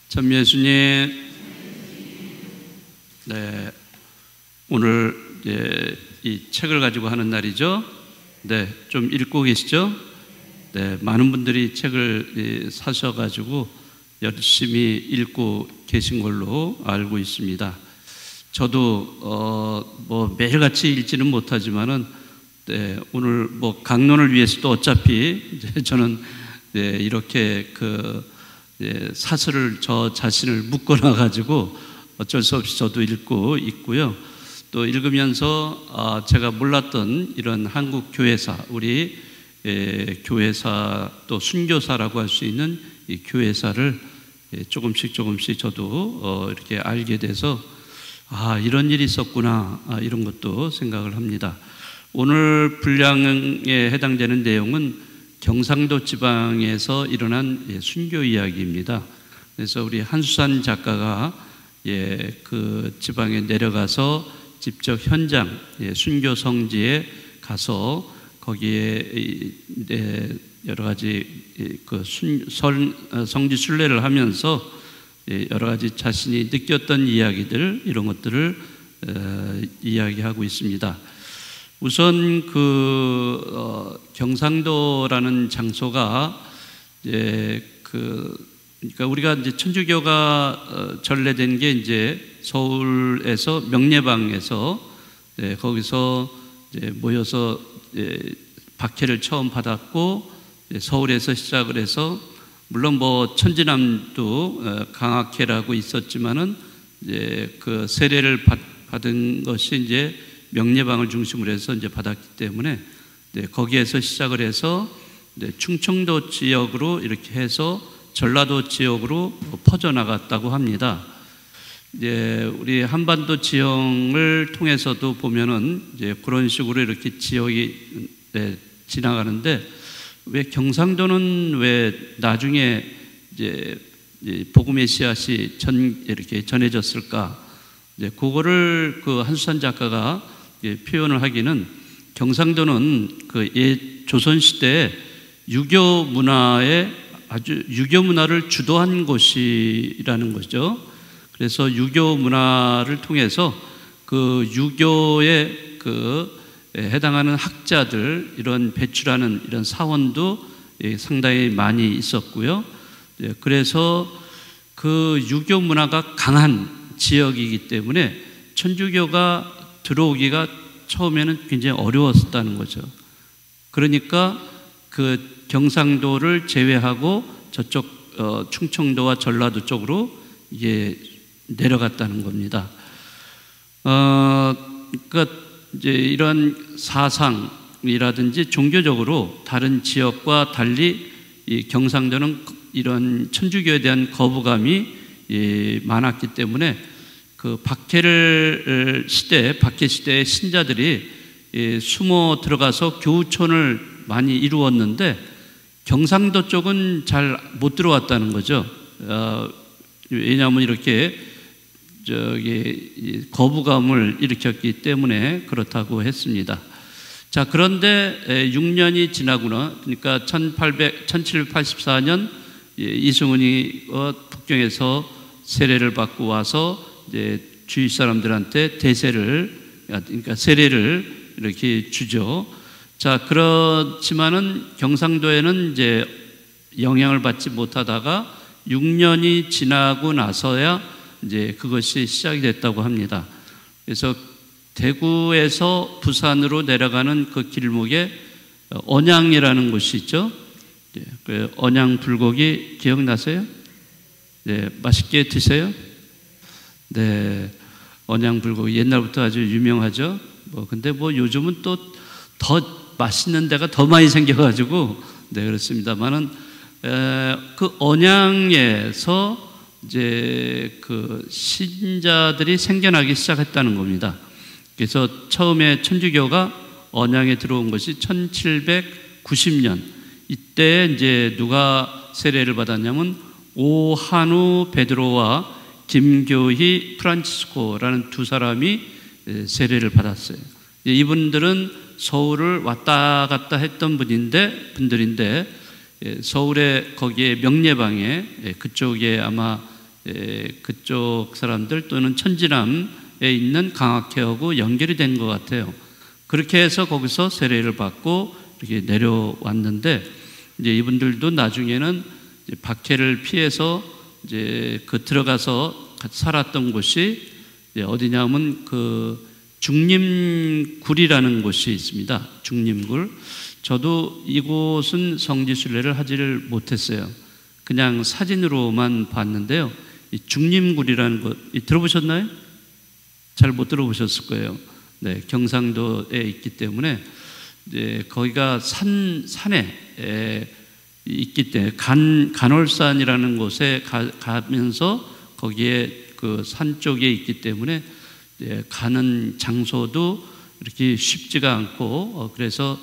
참 예수님, 네, 오늘 이 책을 가지고 하는 날이죠. 네, 좀 읽고 계시죠? 네, 많은 분들이 책을 사셔가지고 열심히 읽고 계신 걸로 알고 있습니다. 저도 뭐 매일같이 읽지는 못하지만은 네, 오늘 뭐 강론을 위해서도 어차피 이제 저는 네, 이렇게 사설을 저 자신을 묶어놔 가지고 어쩔 수 없이 저도 읽고 있고요. 또 읽으면서 제가 몰랐던 이런 한국 교회사, 우리 교회사 또 순교사라고 할 수 있는 이 교회사를 조금씩 저도 이렇게 알게 돼서 이런 일이 있었구나, 이런 것도 생각을 합니다. 오늘 분량에 해당되는 내용은 경상도 지방에서 일어난 순교 이야기입니다. 그래서 우리 한수산 작가가 그 지방에 내려가서 직접 현장 순교 성지에 가서 거기에 여러 가지 성지 순례를 하면서 여러 가지 자신이 느꼈던 이야기들, 이런 것들을 이야기하고 있습니다. 우선 경상도라는 장소가 그러니까 우리가 이제 천주교가 전래된 게 이제 서울에서 명례방에서 거기서 이제 모여서 박해를 처음 받았고 서울에서 시작을 해서 물론 뭐 천지남도 강학회라고 있었지만은 이제 그 세례를 받은 것이 이제 명례방을 중심으로 해서 이제 받았기 때문에 거기에서 시작을 해서 충청도 지역으로 이렇게 해서 전라도 지역으로 퍼져나갔다고 합니다. 이제 우리 한반도 지형을 통해서도 보면은 이제 그런 식으로 이렇게 지역이 지나가는데 왜 경상도는 왜 나중에 이제 복음의 씨앗이 이렇게 전해졌을까? 이제 그거를 그 한수산 작가가 표현을 하기는 경상도는 그 옛 조선 시대에 유교 문화를 주도한 곳이라는 거죠. 그래서 유교 문화를 통해서 그 유교에 해당하는 학자들 이런 배출하는 이런 사원도 상당히 많이 있었고요. 그래서 그 유교 문화가 강한 지역이기 때문에 천주교가 들어오기가 처음에는 굉장히 어려웠다는 거죠. 그러니까 그 경상도를 제외하고 저쪽 충청도와 전라도 쪽으로 이게 내려갔다는 겁니다. 그러니까 이제 이런 사상이라든지 종교적으로 다른 지역과 달리 이 경상도는 이런 천주교에 대한 거부감이 많았기 때문에 그 박해 시대의 신자들이 숨어 들어가서 교우촌을 많이 이루었는데 경상도 쪽은 잘 못 들어왔다는 거죠. 왜냐하면 이렇게 거부감을 일으켰기 때문에 그렇다고 했습니다. 자, 그런데 6년이 지나구나, 그러니까 1784년 이승훈이 북경에서 세례를 받고 와서 이제 주위 사람들한테 그러니까 세례를 이렇게 주죠. 자, 그렇지만은 경상도에는 이제 영향을 받지 못하다가 6년이 지나고 나서야 이제 그것이 시작이 됐다고 합니다. 그래서 대구에서 부산으로 내려가는 그 길목에 언양이라는 곳이 있죠. 그 언양 불고기 기억나세요? 네, 맛있게 드세요. 네, 언양 불고기 옛날부터 아주 유명하죠. 근데 요즘은 또 더 맛있는 데가 더 많이 생겨가지고 그렇습니다만은 그 언양에서 이제 그 신자들이 생겨나기 시작했다는 겁니다. 그래서 처음에 천주교가 언양에 들어온 것이 1790년 이때 이제 누가 세례를 받았냐면 오한우 베드로와 김교희 프란치스코라는 두 사람이 세례를 받았어요. 이분들은 서울을 왔다 갔다 했던 분들인데 서울에 거기에 명례방에 그쪽에 아마 그쪽 사람들 또는 천지남에 있는 강학회하고 연결이 된 것 같아요. 그렇게 해서 거기서 세례를 받고 이렇게 내려왔는데, 이제 이분들도 나중에는 이제 박해를 피해서 이제 들어가서 살았던 곳이 어디냐면 그 중림굴이라는 곳이 있습니다. 중림굴. 저도 이곳은 성지순례를 하지를 못했어요. 그냥 사진으로만 봤는데요. 이 중림굴이라는 곳 들어보셨나요? 잘 못 들어보셨을 거예요. 네, 경상도에 있기 때문에 이제 거기가 산에 있기 때문에 간월산이라는 곳에 가면서 거기에 그 산 쪽에 있기 때문에 가는 장소도 이렇게 쉽지가 않고 그래서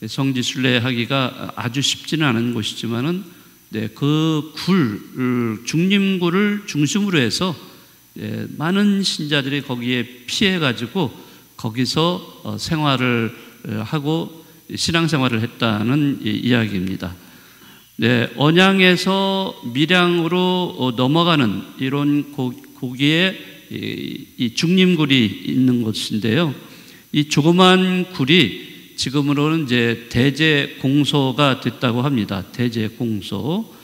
성지순례하기가 아주 쉽지는 않은 곳이지만은 그 중림굴을 중심으로 해서 많은 신자들이 거기에 피해 가지고 거기서 생활을 하고 신앙생활을 했다는 이야기입니다. 언양에서 밀양으로 넘어가는 이런 고기에 이 중림굴이 있는 곳인데요. 이 조그만 굴이 지금으로는 이제 대제공소가 됐다고 합니다. 대제공소.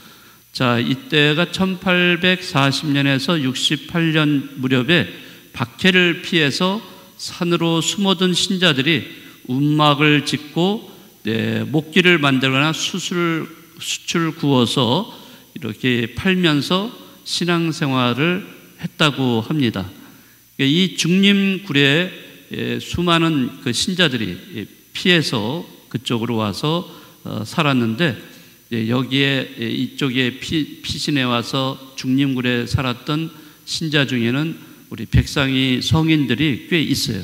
자, 이때가 1840년에서 68년 무렵에 박해를 피해서 산으로 숨어든 신자들이 움막을 짓고 목기를 만들거나 수출 구워서 이렇게 팔면서 신앙생활을 했다고 합니다. 이 중림굴에 수많은 그 신자들이 피해서 그쪽으로 와서 살았는데, 여기에 이쪽에 피신해 와서 중림굴에 살았던 신자 중에는 우리 백상이 성인들이 꽤 있어요.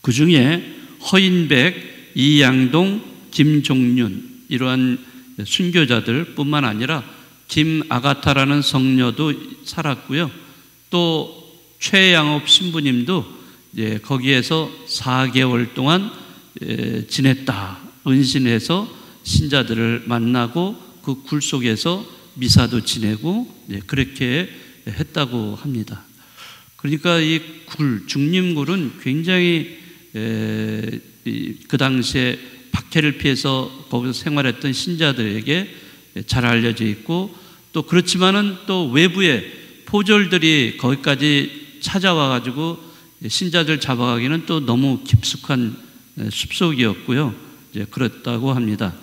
그 중에 허인백, 이양동, 김종륜 이러한 순교자들 뿐만 아니라 김아가타라는 성녀도 살았고요. 또 최양업 신부님도 거기에서 4개월 동안 지냈다. 은신해서 신자들을 만나고 그 굴 속에서 미사도 지내고 그렇게 했다고 합니다. 그러니까 이 중림굴은 굉장히 그 당시에 박해를 피해서 거기서 생활했던 신자들에게 잘 알려져 있고, 또 그렇지만은 또 외부의 포졸들이 거기까지 찾아와 가지고 신자들 잡아가기는 또 너무 깊숙한 숲속이었고요. 그렇다고 합니다.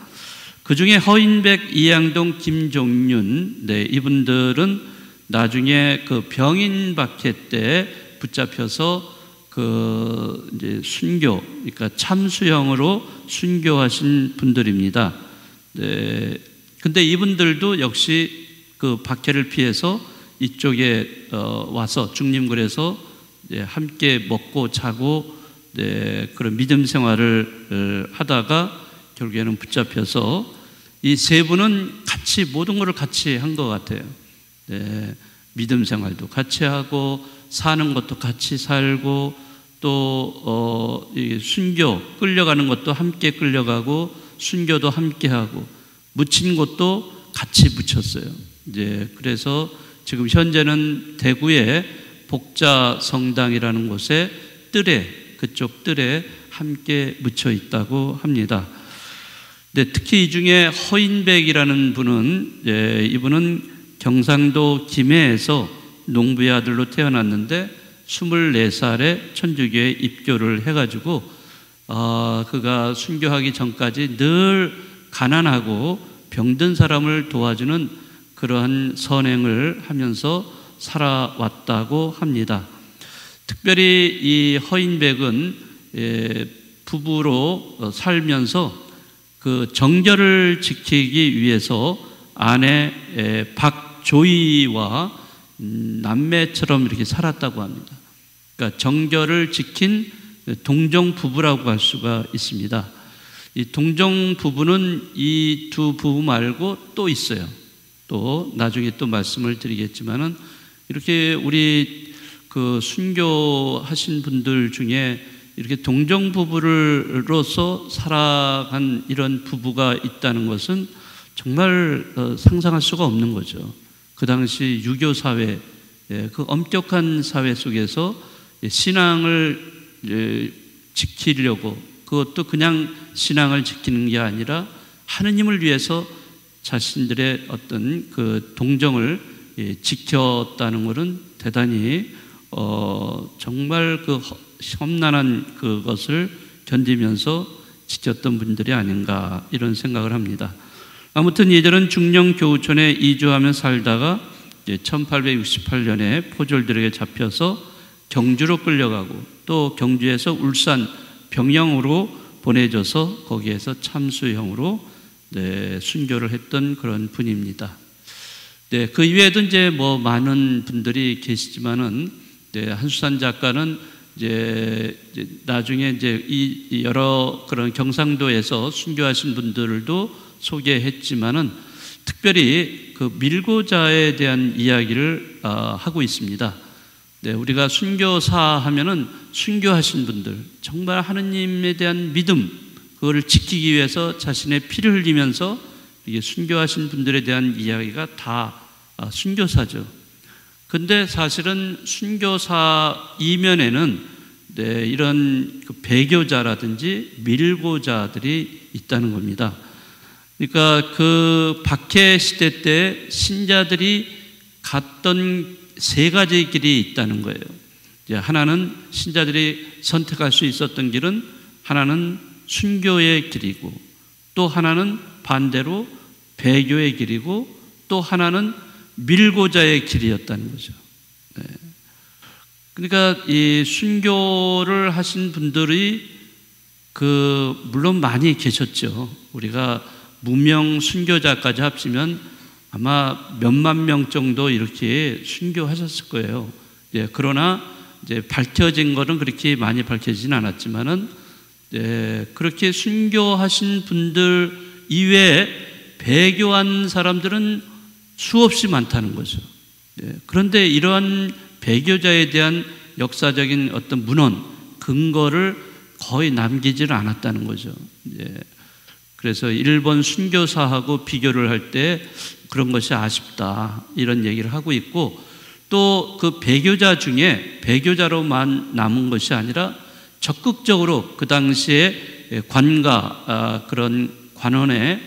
그 중에 허인백, 이양동, 김종륜, 이분들은 나중에 그 병인 박해 때 붙잡혀서 그 이제 순교, 그러니까 참수형으로 순교하신 분들입니다. 근데 이분들도 역시 그 박해를 피해서 이쪽에 와서 중림굴에서 함께 먹고 자고 그런 믿음 생활을 하다가 결국에는 붙잡혀서 이 세 분은 같이 모든 것을 같이 한 것 같아요. 믿음 생활도 같이 하고 사는 것도 같이 살고 또 순교 끌려가는 것도 함께 끌려가고 순교도 함께 하고 묻힌 것도 같이 묻혔어요. 그래서 지금 현재는 대구의 복자 성당이라는 곳에 그쪽 뜰에 함께 묻혀 있다고 합니다. 특히 이 중에 허인백이라는 분은 이분은 경상도 김해에서 농부의 아들로 태어났는데 24살에 천주교에 입교를 해가지고 그가 순교하기 전까지 늘 가난하고 병든 사람을 도와주는 그러한 선행을 하면서 살아왔다고 합니다. 특별히 이 허인백은 부부로 살면서 그 정결을 지키기 위해서 아내 박조이와 남매처럼 이렇게 살았다고 합니다. 그러니까 정결을 지킨 동정 부부라고 할 수가 있습니다. 이 동정 부부는 이 두 부부 말고 또 있어요. 또 나중에 또 말씀을 드리겠지만은 이렇게 우리 그 순교하신 분들 중에 이렇게 동정 부부로서 살아간 이런 부부가 있다는 것은 정말 상상할 수가 없는 거죠. 그 당시 유교 사회, 그 엄격한 사회 속에서 신앙을 지키려고, 그것도 그냥 신앙을 지키는 게 아니라 하느님을 위해서 자신들의 어떤 그 동정을 지켰다는 것은 대단히 정말 그 험난한 그것을 견디면서 지켰던 분들이 아닌가 이런 생각을 합니다. 아무튼 이들은 중령교우촌에 이주하며 살다가 1868년에 포졸들에게 잡혀서 경주로 끌려가고 또 경주에서 울산 병영으로 보내져서 거기에서 참수형으로 순교를 했던 그런 분입니다. 그 이외에도 이제 뭐 많은 분들이 계시지만은 한수산 작가는 이제 나중에 이제 이 여러 그런 경상도에서 순교하신 분들도 소개했지만은 특별히 그 밀고자에 대한 이야기를 하고 있습니다. 우리가 순교사 하면은 순교하신 분들, 정말 하느님에 대한 믿음, 그거를 지키기 위해서 자신의 피를 흘리면서 이게 순교하신 분들에 대한 이야기가 다 순교사죠. 근데 사실은 순교사 이면에는 이런 그 배교자라든지 밀고자들이 있다는 겁니다. 그러니까 그 박해 시대 때 신자들이 갔던 세 가지 길이 있다는 거예요. 하나는 신자들이 선택할 수 있었던 길은 하나는 순교의 길이고, 또 하나는 반대로 배교의 길이고, 또 하나는 밀고자의 길이었다는 거죠. 그러니까 이 순교를 하신 분들이 물론 많이 계셨죠. 우리가 무명 순교자까지 합치면 아마 몇만 명 정도 이렇게 순교하셨을 거예요. 그러나 이제 밝혀진 거는 그렇게 많이 밝혀지진 않았지만은 그렇게 순교하신 분들 이외에 배교한 사람들은 수없이 많다는 거죠. 그런데 이러한 배교자에 대한 역사적인 어떤 문헌, 근거를 거의 남기질 않았다는 거죠. 그래서 일본 순교사하고 비교를 할 때 그런 것이 아쉽다 이런 얘기를 하고 있고, 또 그 배교자 중에 배교자로만 남은 것이 아니라 적극적으로 그 당시에 관가 그런 관원에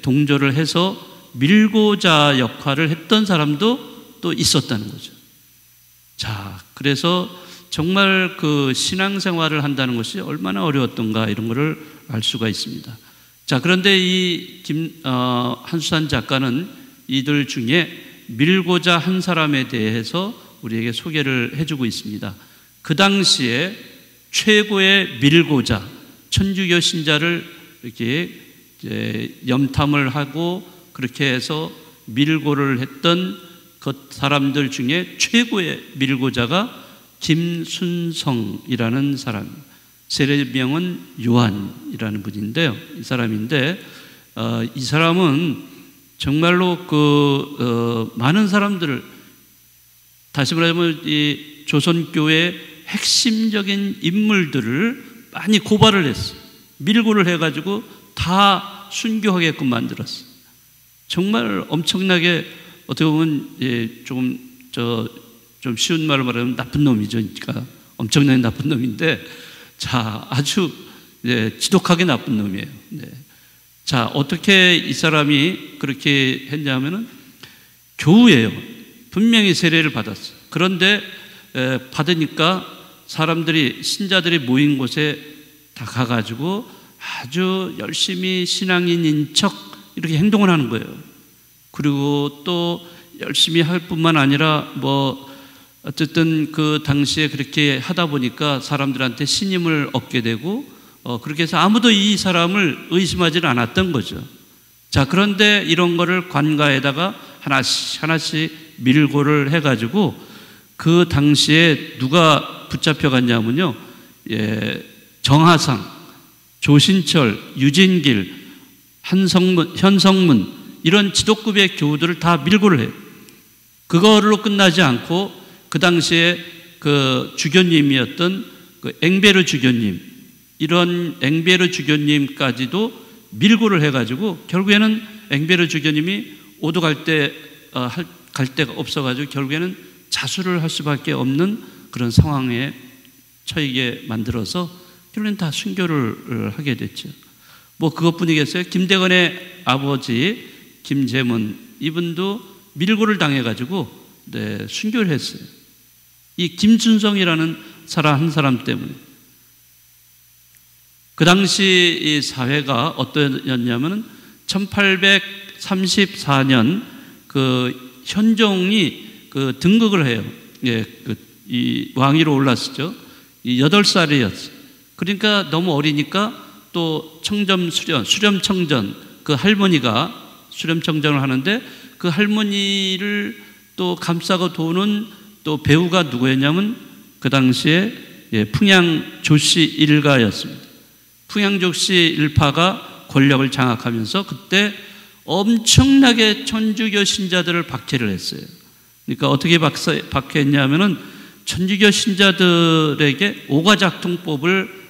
동조를 해서 밀고자 역할을 했던 사람도 또 있었다는 거죠. 자, 그래서 정말 그 신앙생활을 한다는 것이 얼마나 어려웠던가 이런 것을 알 수가 있습니다. 자, 그런데 이 한수산 작가는 이들 중에 밀고자 한 사람에 대해서 우리에게 소개를 해주고 있습니다. 그 당시에 최고의 밀고자, 천주교 신자를 이렇게 염탐을 하고 그렇게 해서 밀고를 했던 그 사람들 중에 최고의 밀고자가 김순성이라는 사람, 세례명은 요한이라는 분인데요. 이 사람인데 이 사람은 정말로 많은 사람들을, 다시 말하면 이 조선교회 핵심적인 인물들을 많이 고발을 했어요. 밀고를 해가지고 다 순교하게끔 만들었어요. 정말 엄청나게 어떻게 보면 좀 쉬운 말로 말하면 나쁜 놈이죠. 그러니까 엄청나게 나쁜 놈인데, 자, 아주 지독하게 나쁜 놈이에요. 자, 어떻게 이 사람이 그렇게 했냐면은 교우예요. 분명히 세례를 받았어요. 그런데 받으니까 사람들이, 신자들이 모인 곳에 다 가가지고 아주 열심히 신앙인인 척 이렇게 행동을 하는 거예요. 그리고 또 열심히 할 뿐만 아니라 어쨌든 그 당시에 그렇게 하다 보니까 사람들한테 신임을 얻게 되고 그렇게 해서 아무도 이 사람을 의심하지는 않았던 거죠. 자, 그런데 이런 거를 관가에다가 하나씩 밀고를 해가지고 그 당시에 누가 붙잡혀갔냐면요, 정하상, 조신철, 유진길, 현성문 이런 지도급의 교우들을 다 밀고를 해요. 그걸로 끝나지 않고 그 당시에 그 주교님이었던 그 앵베르 주교님, 이런 앵베르 주교님까지도 밀고를 해가지고 결국에는 앵베르 주교님이 오도 갈 때 갈 데가 없어가지고 결국에는 자수를 할 수밖에 없는 그런 상황에 처하게 만들어서 결국엔 다 순교를 하게 됐죠. 뭐 그것뿐이겠어요. 김대건의 아버지 김재문, 이분도 밀고를 당해가지고 순교를 했어요. 이 김순성이라는 사람 한 사람 때문에. 그 당시 이 사회가 어떠했냐면은 1834년 그 현종이 그 등극을 해요. 예, 이 왕위로 올랐었죠. 이 8살이었어요. 그러니까 너무 어리니까 또 수렴청전 그 할머니가 수렴청전을 하는데 그 할머니를 또 감싸고 도는 또 배우가 누구였냐면 그 당시에 풍양 조씨 일가였습니다. 풍양 조씨 일파가 권력을 장악하면서 그때 엄청나게 천주교 신자들을 박해를 했어요. 그러니까 어떻게 박해했냐면은 천주교 신자들에게 오가작통법을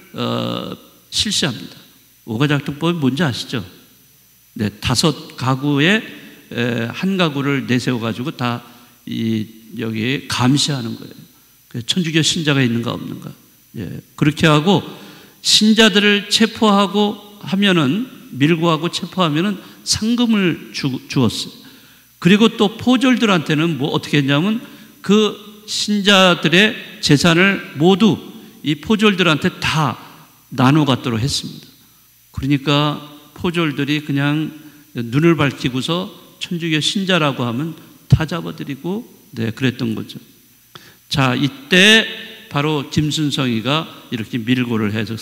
실시합니다. 오가작통법이 뭔지 아시죠? 네, 5가구에 한 가구를 내세워가지고 다 여기 감시하는 거예요. 천주교 신자가 있는가 없는가. 예, 그렇게 하고 신자들을 체포하고 하면은 밀고 하고 체포하면은 상금을 주었어요. 그리고 또 포졸들한테는 뭐 어떻게 했냐면 그 신자들의 재산을 모두 이 포졸들한테 다 나눠 갖도록 했습니다. 그러니까 포졸들이 그냥 눈을 밝히고서 천주교 신자라고 하면 다 잡아들이고 그랬던 거죠. 자, 이때 바로 김순성이가 이렇게 밀고를 해서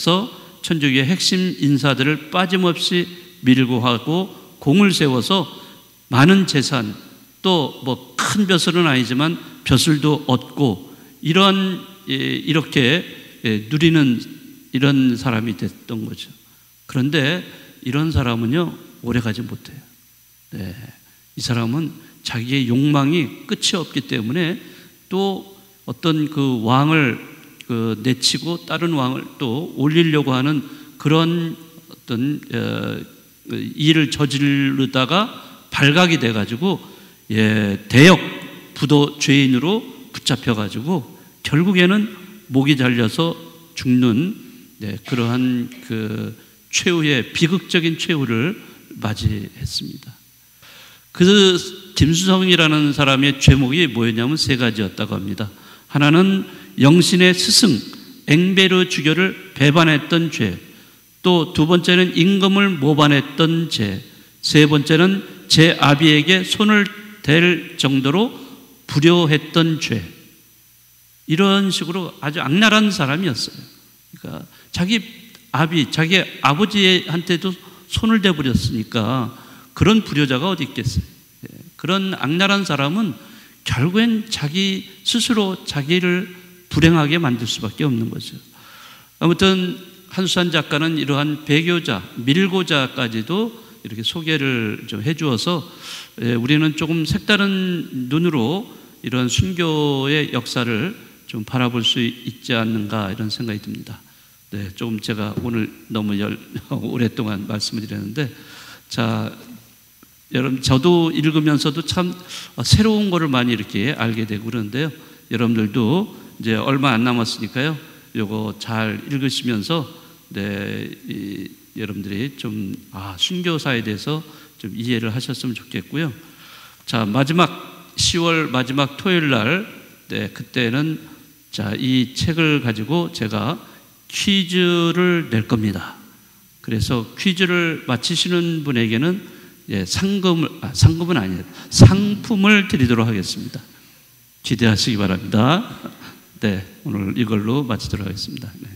천주교의 핵심 인사들을 빠짐없이 밀고 하고 공을 세워서 많은 재산, 또 뭐 큰 벼슬은 아니지만 벼슬도 얻고 이렇게 누리는 이런 사람이 됐던 거죠. 그런데 이런 사람은요 오래가지 못해요. 네, 이 사람은 자기의 욕망이 끝이 없기 때문에 또 어떤 그 왕을 내치고 다른 왕을 또 올리려고 하는 그런 어떤 일을 저지르다가 발각이 돼가지고 대역 부도 죄인으로 붙잡혀가지고 결국에는 목이 잘려서 죽는 그러한 그 최후의 비극적인 최후를 맞이했습니다. 그 김수성이라는 사람의 죄목이 뭐였냐면 3가지였다고 합니다. 하나는 영신의 스승 앵베르 주교를 배반했던 죄, 또 2번째는 임금을 모반했던 죄, 3번째는 제 아비에게 손을 댈 정도로 불효했던 죄. 이런 식으로 아주 악랄한 사람이었어요. 그러니까 자기 아버지한테도 손을 대버렸으니까 그런 불효자가 어디 있겠어요. 그런 악랄한 사람은 결국엔 자기 스스로 자기를 불행하게 만들 수밖에 없는 거죠. 아무튼 한수산 작가는 이러한 배교자, 밀고자까지도 이렇게 소개를 좀 해주어서 우리는 조금 색다른 눈으로 이런 순교의 역사를 좀 바라볼 수 있지 않는가 이런 생각이 듭니다. 네, 조금 제가 오늘 너무 오랫동안 말씀을 드렸는데, 자, 여러분 저도 읽으면서도 참 새로운 거를 많이 이렇게 알게 되고 그러는데요. 여러분들도 이제 얼마 안 남았으니까요. 요거 잘 읽으시면서 여러분들이 좀 순교사에 대해서 좀 이해를 하셨으면 좋겠고요. 자, 마지막 10월 마지막 토요일 날 그때는 자, 이 책을 가지고 제가 퀴즈를 낼 겁니다. 그래서 퀴즈를 맞히시는 분에게는 상금은 아니에요. 상품을 드리도록 하겠습니다. 기대하시기 바랍니다. 네, 오늘 이걸로 마치도록 하겠습니다. 네.